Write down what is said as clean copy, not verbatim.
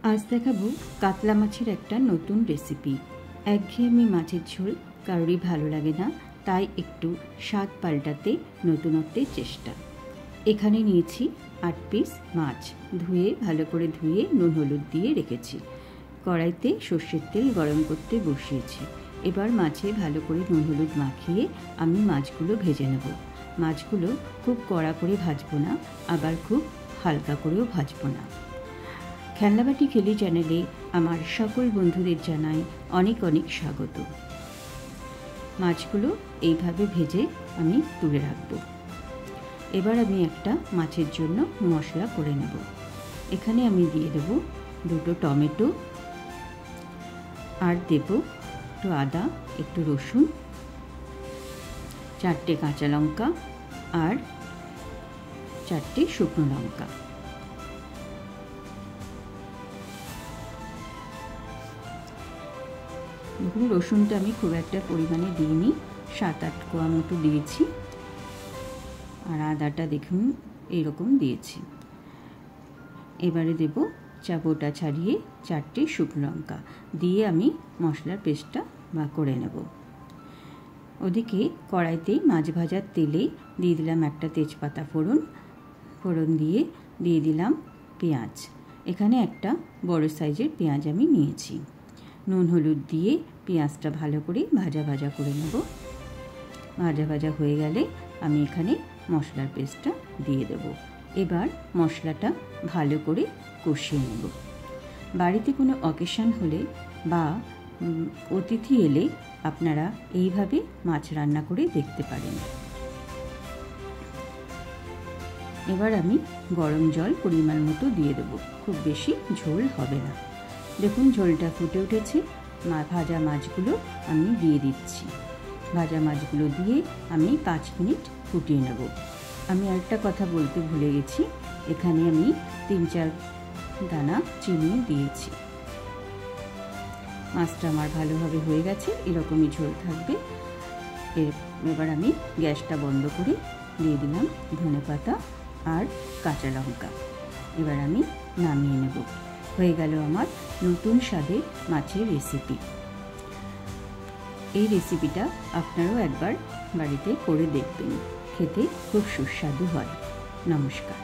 আজ দেখাবো কাতলা মাছের একটা নতুন রেসিপি। একঘেয়েমি মাছের ঝোল কারোরই ভালো লাগে না, তাই একটু স্বাদ পাল্টাতে নতুনত্বের চেষ্টা। এখানে নিয়েছি 8 পিস মাছ, ভালো করে ধুয়ে নুন হলুদ দিয়ে রেখেছি। কড়াইতে সর্ষের তেল গরম করতে বসিয়েছি। এবার মাছে ভালো করে নুন হলুদ মাখিয়ে আমি মাছগুলো ভেজে নেব। মাছগুলো খুব কড়া করে ভাজবো না, আবার খুব হালকা করেও ভাজবো না। খেলনাবাটি খেলি চ্যানেলে আমার সকল বন্ধুদের জানাই অনেক অনেক স্বাগত। মাছগুলো এইভাবে ভেজে আমি তুলে রাখব। এবার আমি একটা মাছের জন্য মশলা করে নেব। এখানে আমি দিয়ে দেব 2 টমেটো, আর দেব একটু আদা, একটু রসুন, 4টে কাঁচা লঙ্কা আর 4টে শুকনো লঙ্কা। দেখুন, রসুনটা আমি খুব একটা পরিমাণে দিইনি, 7-8 কোয়া মতো দিয়েছি, আর আদাটা দেখুন এইরকম দিয়েছি। এবারে দেব চাপোটা ছাড়িয়ে 4টে শুকনো লঙ্কা দিয়ে আমি মশলার পেস্টটা করে নেব। ওদিকে কড়াইতে মাছ ভাজার তেলে দিয়ে দিলাম একটা তেজপাতা ফোড়ন দিয়ে দিলাম পেঁয়াজ। এখানে একটা বড় সাইজের পেঁয়াজ আমি নিয়েছি। নুন হলুদ দিয়ে পেঁয়াজটা ভালো করে ভাজা করে নেব। ভাজা হয়ে গেলে আমি এখানে মশলার পেস্টটা দিয়ে দেব। এবার মশলাটা ভালো করে কষিয়ে নেব। বাড়িতে কোনো অকেশন হলে বা অতিথি এলে আপনারা এইভাবে মাছ রান্না করে দেখতে পারেন। এবার আমি গরম জল পরিমাণ মতো দিয়ে দেব, খুব বেশি ঝোল হবে না। দেখুন ঝোলটা ফুটে উঠেছে। ভাজা মাছগুলো আমি দিয়ে দিচ্ছি। ভাজা মাছগুলো দিয়ে আমি 5 মিনিট ফুটিয়ে নেব। আমি আরেকটা কথা বলতে ভুলে গেছি, এখানে আমি 3-4 দানা চিনি দিয়েছি। মাছটা আমার ভালোভাবে হয়ে গেছে, এরকমই ঝোল থাকবে। এবার আমি গ্যাসটা বন্ধ করে দিয়ে দিলাম ধনেপাতা আর কাঁচা লঙ্কা। এবার আমি নামিয়ে নেব। হয়ে গেল আমার নতুন স্বাদের মাছের রেসিপি। এই রেসিপিটা আপনারাও একবার বাড়িতে করে দেখবেন, খেতে খুব সুস্বাদু হয়। নমস্কার।